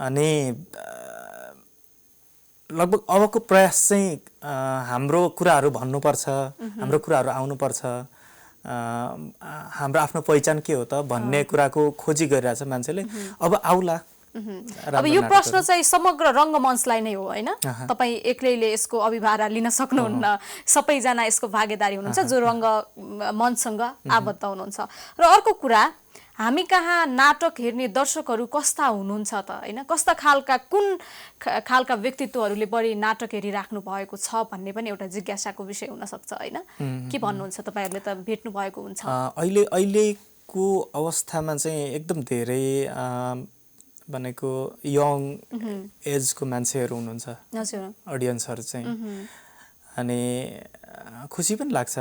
अनि लगभग अबको प्रयास चाहिँ हाम्रो कुराहरु भन्नुपर्छ हाम्रो कुराहरु आउनुपर्छ हाम्रो आफ्नो पहिचान के हो त भन्ने कुराको खोजी गरिरहेछ मान्छेले अब आउला अब यो प्रश्न चाहिँ समग्र रंगमञ्चलाई नै हो हैन तपाई एक्लैले यसको अभिभार लिन सक्नुहुन्न सबैजना यसको भागीदारी हुनुहुन्छ जो रंगमञ्चसँग आबद्ध हुनुहुन्छ र अर्को कुरा हामी कहाँ नाटक हेर्ने दर्शकहरु कस्ता हुनुहुन्छ त हैन कस्ता कुन खालका व्यक्तित्वहरुले बढी नाटक हेरिराख्नु भएको छ भन्ने पनि एउटा जिज्ञासाको विषय हुन सक्छ हैन के भन्नुहुन्छ तपाईहरुले त भेट्नु भएको हुन्छ अहिलेको अवस्थामा चाहिँ एकदम धेरै भनेको यङ एजको मान्छेहरु हुनुहुन्छ हजुर ऑडियन्सहरु चाहिँ अनि खुसी पनि लाग्छ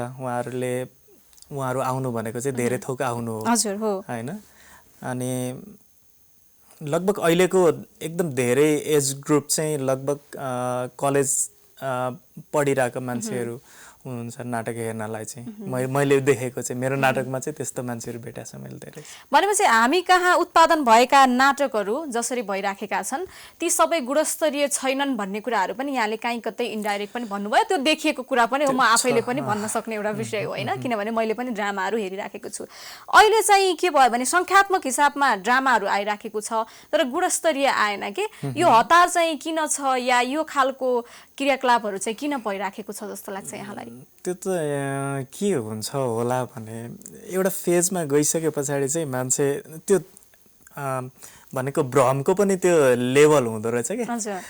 उहाँहरु आउनु भनेको चाहिँ धेरै थोक आउनु हो हजुर हो हैन अनि लगभग अहिलेको एकदम धेरै एज ग्रुप चाहिँ लगभग कलेज पढिरहेका मान्छेहरु हुनुहुन्छ नाटक हेर्नलाई चाहिँ मैले देखेको चाहिँ मेरो नाटकमा चाहिँ त्यस्तो मान्छेहरु भेटेको छ मैले धेरै भनेपछि हामी कहाँ उत्पादन भएका नाटकहरु जसरी भइराखेका छन् ती सबै गुणस्तरीय छैनन् भन्ने कुराहरु पनि यहाँले काई कतै इन्डाइरेक्ट पनि भन्नुभयो त्यो देखिएको कुरा पनि हो म आफैले पनि भन्न सक्ने एउटा विषय हो हैन किनभने मैले पनि ड्रामाहरु हेरिराखेको छु अहिले चाहिँ के भयो भने संख्यात्मक हिसाबमा ड्रामाहरु आइराखेको छ तर गुणस्तरीय आएन के यो हतार चाहिँ किन छ या यो खालको क्रियाकलापहरू चाहिँ किन भइराखेको छ जस्तो लाग्छ यहाँलाई? त्यो त के हुन्छ होला भने एउटा फेजमा गइसके पछाडि चाहिँ मान्छे त्यो भनेको भ्रमको पनि त्यो लेभल हुँदो रहेछ कि। हजुर।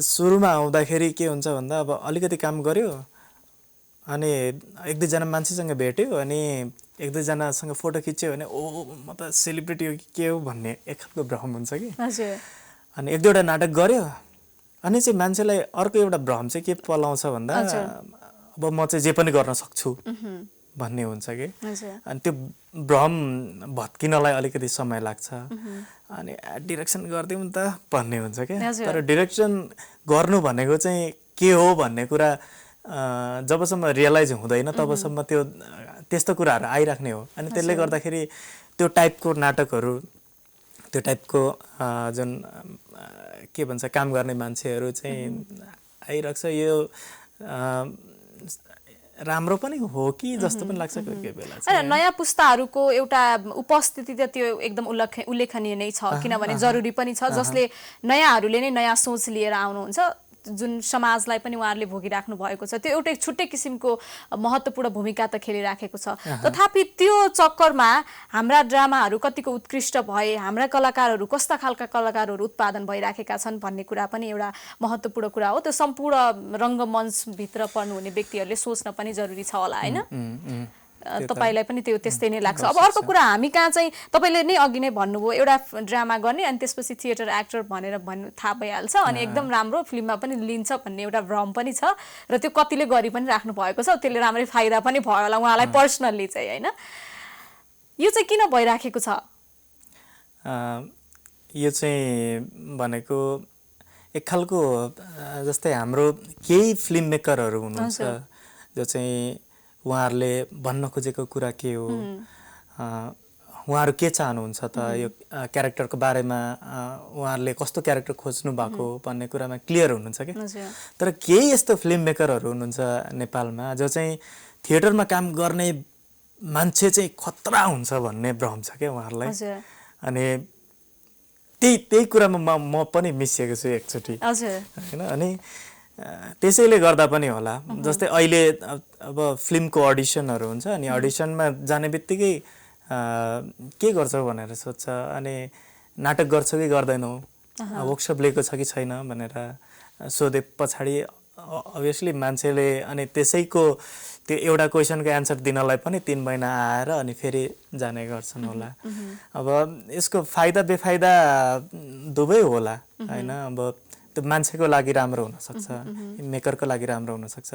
सुरुमा आउँदाखेरि के हुन्छ भन्दा अब अलिकति काम गर्यो अनि 1-2 जना मान्छेसँग भेट्यो अनि 1-2 जनासँग फोटो खिच्यो भने ओ म त सेलिब्रिटी हो कि के हो भन्ने एक खालको भ्रम हुन्छ कि। हजुर। अनि 1-2वटा नाटक गर्यो अनि चाहिँ मान्छेलाई अर्को एउटा भ्रम चाहिँ के पलाउँछ भन्दा अब म चाहिँ जे पनि गर्न सक्छु भन्ने हुन्छ कि। अनि त्यो भ्रम भत्किनलाई अलिकति समय लाग्छ अनि डिरेक्सन गरिदिउँ त भन्ने हुन्छ कि। तर डिरेक्सन गर्नु भनेको चाहिँ के हो भन्ने कुरा जबसम्म रियलाइज हुँदैन तबसम्म त्यो त्यस्तो कुराहरू आइराख्ने हो। अनि त्यसले गर्दाखेरि त्यो टाइपको नाटकहरू त्यो टाइपको जुन के भन्छ काम गर्ने मान्छेहरू चाहिँ आइरहेको छ। यो राम्रो पनि हो कि जस्तो पनि लाग्छ कोही कोही बेला चाहिँ। नयाँ पुस्ताहरूको एउटा उपस्थिति त त्यो एकदम उल्लेखनीय नै छ, किनभने जरुरी पनि छ, जसले नयाँहरूले नै नयाँ सोच लिएर आउनुहुन्छ, जुन समाजलाई पनि उहाँहरूले भोगिराख्नु भएको छ। त्यो एउटै छुट्टै किसिमको महत्त्वपूर्ण भूमिका त खेलिराखेको छ। तथापि त्यो चक्करमा हाम्रा ड्रामाहरू कतिको उत्कृष्ट भए, हाम्रा कलाकारहरू कस्ता खालका कलाकारहरू उत्पादन भइराखेका छन् भन्ने कुरा पनि एउटा महत्त्वपूर्ण कुरा हो। त्यो सम्पूर्ण रङ्गमञ्चभित्र पर्नुहुने व्यक्तिहरूले सोच्न पनि जरुरी छ होला, होइन? तपाईलाई पनि त्यो त्यस्तै नै लाग्छ। अब अर्को कुरा, हामी कहाँ चाहिँ तपाईले नै अघि नै भन्नुभयो एउटा ड्रामा गर्ने अनि त्यसपछि थिएटर एक्टर भनेर भन्नु थाहा भइहाल्छ अनि एकदम राम्रो फिल्ममा पनि लिन्छ भन्ने एउटा भ्रम पनि छ र त्यो कतिले गरि पनि राख्नु भएको छ। त्यसले राम्रै फाइदा पनि भयो होला उहाँलाई पर्सनल्ली चाहिँ, होइन? यो चाहिँ किन भइराखेको छ? यो चाहिँ भनेको एक खालको जस्तै हाम्रो केही फिल्म मेकरहरू हुनुहुन्छ जो चाहिँ उहाँहरूले भन्न खोजेको कुरा के हो, उहाँहरू के चाहनुहुन्छ त, यो क्यारेक्टरको बारेमा उहाँहरूले कस्तो क्यारेक्टर खोज्नु भएको भन्ने कुरामा क्लियर हुनुहुन्छ क्या। तर केही यस्तो फिल्म मेकरहरू हुनुहुन्छ नेपालमा जो चाहिँ थिएटरमा काम गर्ने मान्छे चाहिँ खतरा हुन्छ भन्ने भ्रम छ क्या उहाँहरूलाई। अनि त्यही कुरामा म पनि मिसिएको छु एकचोटि, होइन? अनि त्यसैले गर्दा पनि होला, जस्तै अहिले अब फिल्मको अडिसनहरू हुन्छ अनि अडिसनमा जाने बित्तिकै के गर्छौ भनेर सोध्छ अनि नाटक गर्छौ कि गर्दैनौ, वर्कसप लिएको छ कि छैन भनेर सोधे पछाडि अभियसली मान्छेले अनि त्यसैको त्यो एउटा क्वेसनको एन्सर दिनलाई पनि 3 महिना आएर अनि फेरि जाने गर्छन् होला। अब यसको फाइदा बेफाइदा दुवै होला, होइन? अब त्यो मान्छेको लागि राम्रो हुनसक्छ, मेकरको लागि राम्रो हुनसक्छ।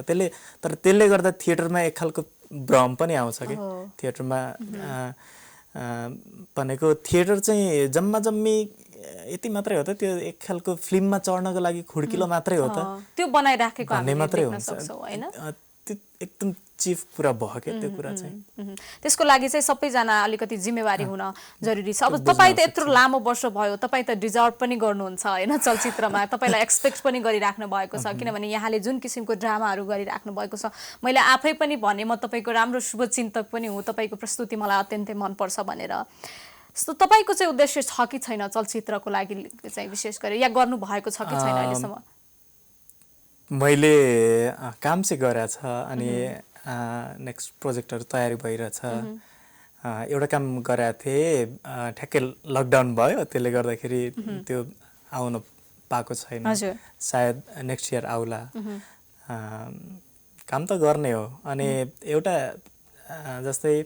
तर त्यसले गर्दा थिएटरमा एक खालको भ्रम पनि आउँछ कि। थिएटरमा भनेको थिएटर चाहिँ जम्मी यति मात्रै हो त, त्यो एक खालको फिल्ममा चढ्नको लागि खुड्किलो मात्रै हो त, त्यो बनाइराखेको भन्ने मात्रै देख्न हुन्छ, सक्छौं, होइन? त्यो एकदम चिफ कुरा भयो क्या त्यो कुरा चाहिँ। त्यसको लागि चाहिँ सबैजना अलिकति जिम्मेवारी हुन जरुरी छ। अब तपाईँ त यत्रो लामो वर्ष भयो, तपाईँ त डिजर्भ पनि गर्नुहुन्छ, होइन? चलचित्रमा तपाईलाई एक्सपेक्ट पनि गरिराख्नु भएको छ, किनभने यहाँले जुन किसिमको ड्रामाहरू गरिराख्नु भएको छ। मैले आफै पनि भने म तपाईँको राम्रो शुभचिन्तक पनि हुँ, तपाईँको प्रस्तुति मलाई अत्यन्तै मनपर्छ भनेर। तपाईँको चाहिँ उद्देश्य छ कि छैन चलचित्रको लागि चाहिँ विशेष गरी, या गर्नु भएको छ कि छैन अहिलेसम्म? मैले काम चाहिँ गरेको छ अनि नेक्स्ट प्रोजेक्टहरू तयारी भइरहेछ। एउटा काम गरेको थिएँ, ठ्याक्कै लकडाउन भयो, त्यसले गर्दाखेरि त्यो आउन पाएको छैन। सायद नेक्स्ट इयर आउला। काम त गर्ने हो। अनि एउटा जस्तै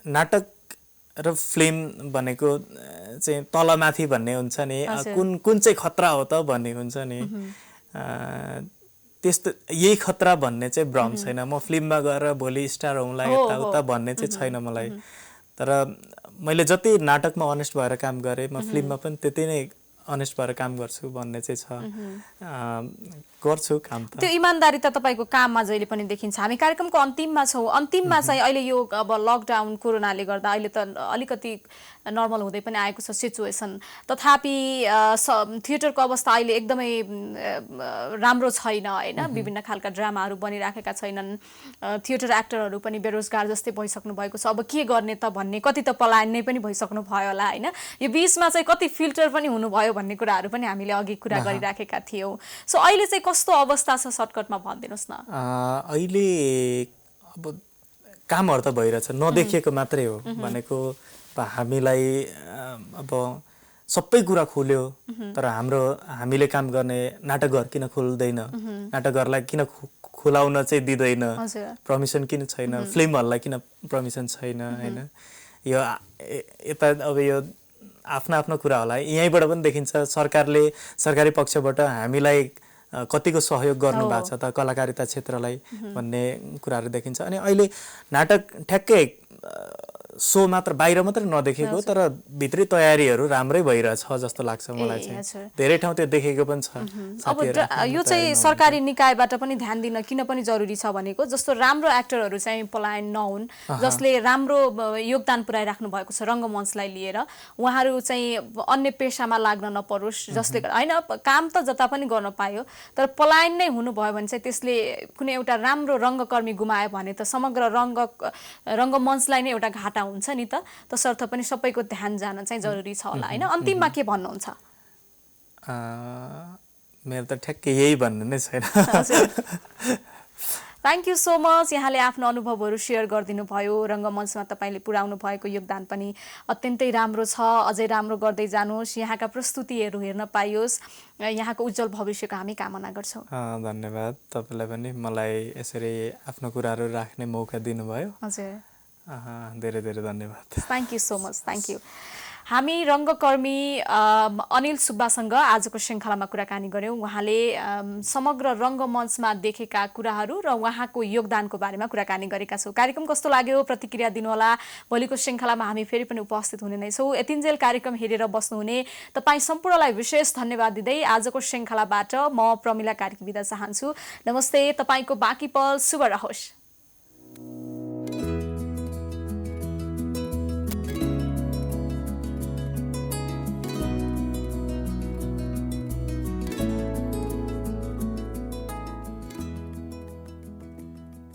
नाटक र फिल्म भनेको चाहिँ तलमाथि भन्ने हुन्छ नि, कुन चाहिँ खतरा हो त भन्ने हुन्छ नि, त्यस्तो यही खतरा भन्ने चाहिँ भ्रम छैन। म फिल्ममा गएर भोलि स्टार हुँला यताउता भन्ने चाहिँ छैन मलाई। तर मैले जति नाटकमा अनेस्ट भएर काम गरेँ, म फिल्ममा पनि त्यति नै अनेस्ट भएर काम गर्छु भन्ने चाहिँ छ। गर्छु काम त। त्यो इमानदारी त तपाईँको काममा जहिले पनि देखिन्छ। हामी कार्यक्रमको अन्तिममा छौँ। अन्तिममा चाहिँ अहिले यो अब लकडाउन कोरोनाले गर्दा अहिले त अलिकति नर्मल हुँदै पनि आएको छ सिचुएसन, तथापि थिएटरको अवस्था अहिले एकदमै राम्रो छैन होइन। विभिन्न खालका ड्रामाहरू बनिराखेका छैनन्, थिएटर एक्टरहरू पनि बेरोजगार जस्तै भइसक्नु भएको छ। अब के गर्ने त भन्ने, कति त पलायन नै पनि भइसक्नु भयो होला होइन। यो बिचमा चाहिँ कति फिल्टर पनि हुनुभयो भन्ने कुराहरू पनि हामीले अघि कुरा गरिराखेका थियौँ। सो अहिले चाहिँ कस्तो अवस्था छ सर्टकटमा भनिदिनुहोस् न। अहिले अब कामहरू त भइरहेछ, नदेखिएको मात्रै हो भनेको। हामीलाई अब सबै कुरा खुल्यो, तर हामीले काम गर्ने नाटकघर किन खुल्दैन, नाटकघरलाई किन खुलाउन चाहिँ दिँदैन, पर्मिसन किन छैन, फिल्म हललाई किन पर्मिसन छैन होइन। यो यता अब यो आफ्नो आफ्नो कुरा होला। यहीँबाट पनि देखिन्छ सरकारी पक्षबाट हामीलाई कतिको सहयोग गर्नु भएको छ त कलाकारिता क्षेत्रलाई भन्ने कुराहरू देखिन्छ। अनि अहिले नाटक ठ्याक्कै सो मात्र बाहिर मात्रै नदेखेको, तर भित्री तयारीहरू राम्रै भइरहेछ जस्तो लाग्छ मलाई चाहिँ। धेरै ठाउँ त्यो देखेको पनि छ। अब यो चाहिँ सरकारी निकायबाट पनि ध्यान दिन किन पनि जरुरी छ भनेको, जस्तो राम्रो एक्टरहरू चाहिँ पलायन नहुन्, जसले राम्रो योगदान पुर्याइराख्नु भएको छ रङ्गमञ्चलाई लिएर, उहाँहरू चाहिँ अन्य पेसामा लाग्न नपरोस्, जसले होइन काम त जता पनि गर्न पायो, तर पलायन नै हुनुभयो भने चाहिँ त्यसले कुनै एउटा राम्रो रङ्गकर्मी गुमायो भने त समग्र रङ्गमञ्चलाई नै एउटा घाटा हुन्छ नि त। तसर्थ पनि सबैको ध्यान जान चाहिँ जरुरी छ होला होइन। अन्तिममा के भन्नुहुन्छ? मेरो त ठ्याक्कै यही भन्नु नै छैन। Thank you so much. यहाँले आफ्नो अनुभवहरू सेयर गरिदिनु भयो। रङ्गमञ्चमा तपाईँले पुर्याउनु भएको योगदान पनि अत्यन्तै राम्रो छ। अझै राम्रो गर्दै जानुहोस्, यहाँका प्रस्तुतिहरू हेर्न पाइयोस्, यहाँको उज्जवल भविष्यको हामी कामना गर्छौँ। धन्यवाद तपाईँलाई पनि मलाई यसरी आफ्नो कुराहरू राख्ने मौका दिनुभयो। हजुर, धेरै धेरै धन्यवाद। Thank you so much. Thank you. हामी रङ्गकर्मी अनिल सुब्बासँग आजको श्रृङ्खलामा कुराकानी गऱ्यौँ। उहाँले समग्र रङ्गमञ्चमा देखेका कुराहरू र उहाँको योगदानको बारेमा कुराकानी गरेका छौँ। कार्यक्रम कस्तो लाग्यो प्रतिक्रिया दिनुहोला। भोलिको श्रृङ्खलामा हामी फेरि पनि उपस्थित हुने नै छौँ। यतिन्जेल कार्यक्रम हेरेर बस्नुहुने तपाईँ सम्पूर्णलाई विशेष धन्यवाद दिँदै आजको श्रृङ्खलाबाट म प्रमिला कार्की बिदा चाहन्छु। नमस्ते। तपाईँको बाँकी पल शुभ रहोस्।